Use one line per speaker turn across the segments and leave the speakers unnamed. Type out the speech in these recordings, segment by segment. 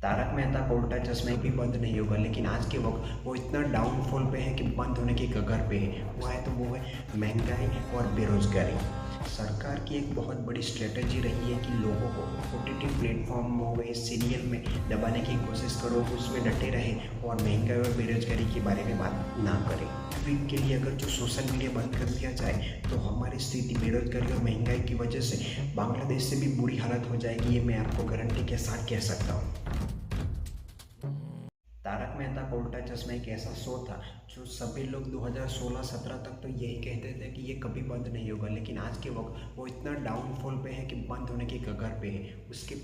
तारक मेहता का उल्टा चश्मा भी बंद नहीं होगा, लेकिन आज के वक्त वो इतना डाउनफॉल पे है कि बंद होने की कगार पे है। वो है महंगाई और बेरोजगारी। सरकार की एक बहुत बड़ी स्ट्रेटजी रही है कि लोगों को ओटीटी प्लेटफॉर्म हो गए सीरियल में दबाने की कोशिश करो, उसमें डटे रहे और महंगाई और बेरोजगारी के बारे में बात ना करें। वीक के लिए अगर जो सोशल मीडिया बंद कर दिया जाए तो हमारी स्थिति बेरोजगारी और महंगाई की वजह से बांग्लादेश से भी बुरी हालत हो जाएगी, ये मैं आपको गारंटी के साथ कह सकता हूँ। तारक मेहता का उल्टा चश्मा एक ऐसा शो था जो सभी लोग 2016-17 तक तो यही कहते थे कि ये कभी बंद नहीं होगा, लेकिन आज के वक्त वो इतना डाउनफॉल पे है कि बंद होने की कगार पे है। उसके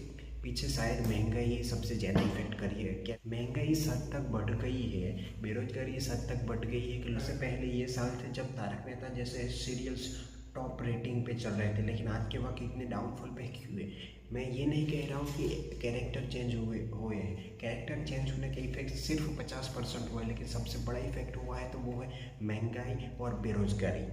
पीछे शायद महंगाई ही सबसे ज़्यादा इफेक्ट करी है। क्या महंगाई इस हद तक बढ़ गई है, बेरोजगारी इस हद तक बढ़ गई है कि उससे पहले ये साल थे जब तारक मेहता जैसे सीरियल्स टॉप रेटिंग पे चल रहे थे, लेकिन आज के वक्त इतने डाउनफॉल पे क्यों हुए। मैं ये नहीं कह रहा हूँ कि कैरेक्टर चेंज हुए हैं। कैरेक्टर चेंज होने का इफेक्ट सिर्फ 50% हुआ है, लेकिन सबसे बड़ा इफेक्ट हुआ है तो वो है महंगाई और बेरोजगारी।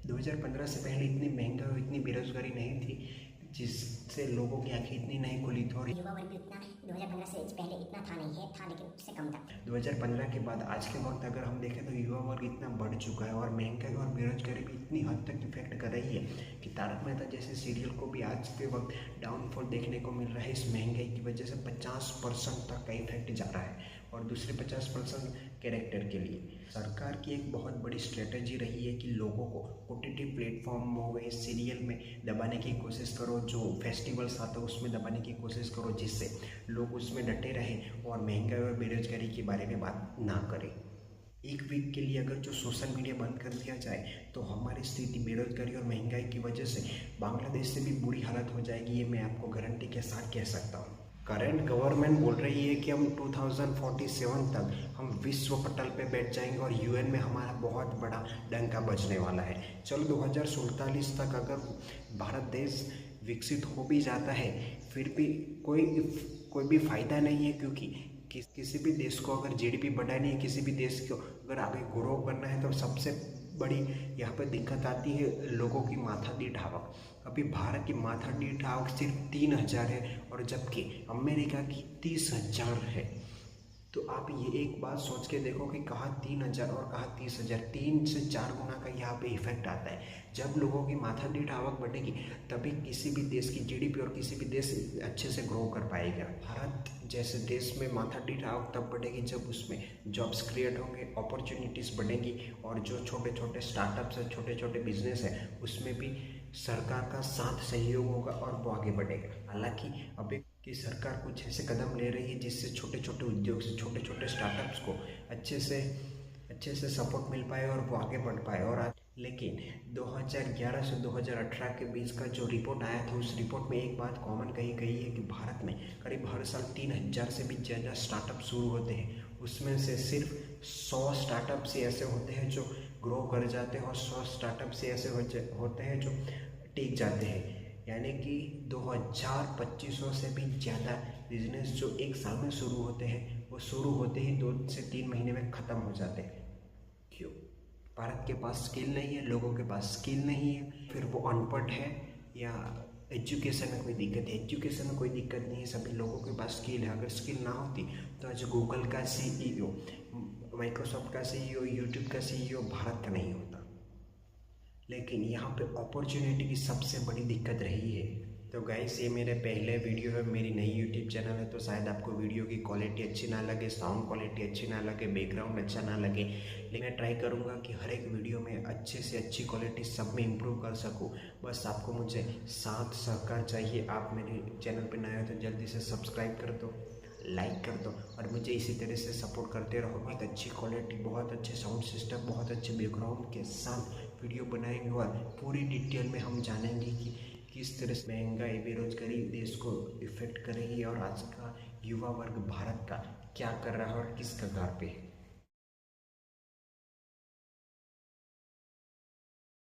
2015 से पहले इतनी महंगाई और इतनी बेरोजगारी नहीं थी जिससे लोगों की आंखें इतनी नहीं खुली थी और
युवा वर्ग भी उतना 2015 से पहले इतना था नहीं है, था लेकिन उससे कम था।
2015 के बाद आज के वक्त अगर हम देखें तो युवा वर्ग इतना बढ़ चुका है और महंगाई और बेरोजगारी भी इतनी हद तक इफेक्ट कर रही है कि तारक मेहता जैसे सीरियल को भी आज के वक्त डाउनफॉल देखने को मिल रहा है। इस महंगाई की वजह से 50% तक का इफेक्ट जा रहा है और दूसरे 50% कैरेक्टर के लिए। सरकार की एक बहुत बड़ी स्ट्रेटजी रही है कि लोगों को ओटीटी प्लेटफॉर्म हो गए सीरियल में दबाने की कोशिश करो, जो फेस्टिवल्स आता है उसमें दबाने की कोशिश करो, जिससे लोग उसमें डटे रहें और महंगाई और बेरोजगारी के बारे में बात ना करें। एक वीक के लिए अगर जो सोशल मीडिया बंद कर दिया जाए तो हमारी स्थिति बेरोजगारी और महंगाई की वजह से बांग्लादेश से भी बुरी हालत हो जाएगी, ये मैं आपको गारंटी के साथ कह सकता हूँ। करंट गवर्नमेंट बोल रही है कि हम 2047 तक हम विश्व पटल पे बैठ जाएंगे और यूएन में हमारा बहुत बड़ा डंका बजने वाला है। चलो 2047 तक अगर भारत देश विकसित हो भी जाता है फिर भी कोई भी फ़ायदा नहीं है, क्योंकि किसी भी देश को अगर जीडीपी बढ़ानी है, किसी भी देश को अगर आगे ग्रो करना है तो सबसे बड़ी यहाँ पर दिक्कत आती है लोगों की माथादीठ आवक। अभी भारत की माथादीठ आवक सिर्फ 3000 है और जबकि अमेरिका की 30,000 है। तो आप ये एक बात सोच के देखो कि कहाँ 3000 और कहाँ 30,000, 3 से 4 गुना का यहाँ पे इफेक्ट आता है। जब लोगों की माथादीठ आवक बढ़ेगी तभी किसी भी देश की जीडीपी और किसी भी देश अच्छे से ग्रो कर पाएगा। भारत जैसे देश में माथादीठ आवक तब बढ़ेगी जब उसमें जॉब्स क्रिएट होंगे, अपॉर्चुनिटीज़ बढ़ेंगी और जो छोटे छोटे स्टार्टअप्स है, छोटे छोटे बिजनेस है, उसमें भी सरकार का साथ सहयोग होगा और वो आगे बढ़ेगा। हालांकि अभी की सरकार कुछ ऐसे कदम ले रही है जिससे छोटे छोटे उद्योग से छोटे छोटे स्टार्टअप्स को अच्छे से सपोर्ट मिल पाए और वो आगे बढ़ पाए। और लेकिन 2011 से 2018 के बीच का जो रिपोर्ट आया था उस रिपोर्ट में एक बात कॉमन कही गई है कि भारत में करीब हर साल 3000 से भी ज़्यादा स्टार्टअप शुरू होते हैं। उसमें से सिर्फ 100 स्टार्टअप से ऐसे होते हैं जो ग्रो कर जाते हैं और 100 स्टार्टअप से ऐसे होते हैं जो टिक जाते हैं। यानी कि 2500 से भी ज़्यादा बिजनेस जो एक साल में शुरू होते हैं वो शुरू होते ही 2 से 3 महीने में ख़त्म हो जाते हैं। क्यों? भारत के पास स्किल नहीं है, लोगों के पास स्किल नहीं है, फिर वो अनपढ़ है या एजुकेशन में कोई दिक्कत है। एजुकेशन में कोई दिक्कत नहीं है, सभी लोगों के पास स्किल है। अगर स्किल ना होती तो आज गूगल का CEO, माइक्रोसॉफ्ट का CEO, यूट्यूब का CEO भारत का नहीं होता। लेकिन यहाँ पे अपॉर्चुनिटी की सबसे बड़ी दिक्कत रही है। तो गाइस ये मेरे पहले वीडियो है, मेरी नई यूट्यूब चैनल है, तो शायद आपको वीडियो की क्वालिटी अच्छी ना लगे, साउंड क्वालिटी अच्छी ना लगे, बैकग्राउंड अच्छा ना लगे, लेकिन मैं ट्राई करूँगा कि हर एक वीडियो में अच्छे से अच्छी क्वालिटी सब में इम्प्रूव कर सकूँ। बस आपको मुझे साथ सहकार चाहिए। आप मेरे चैनल पर नए हो तो जल्दी से सब्सक्राइब कर दो, लाइक कर दो और मुझे इसी तरह से सपोर्ट करते रहो। बहुत अच्छी क्वालिटी, बहुत अच्छे साउंड सिस्टम, बहुत अच्छे बैकग्राउंड के साथ वीडियो बनाएंगे और पूरी डिटेल में हम जानेंगे कि किस तरह से महंगाई बेरोजगारी देश को इफेक्ट करेगी और आज का युवा वर्ग भारत का क्या कर रहा है और किस कगार पे है।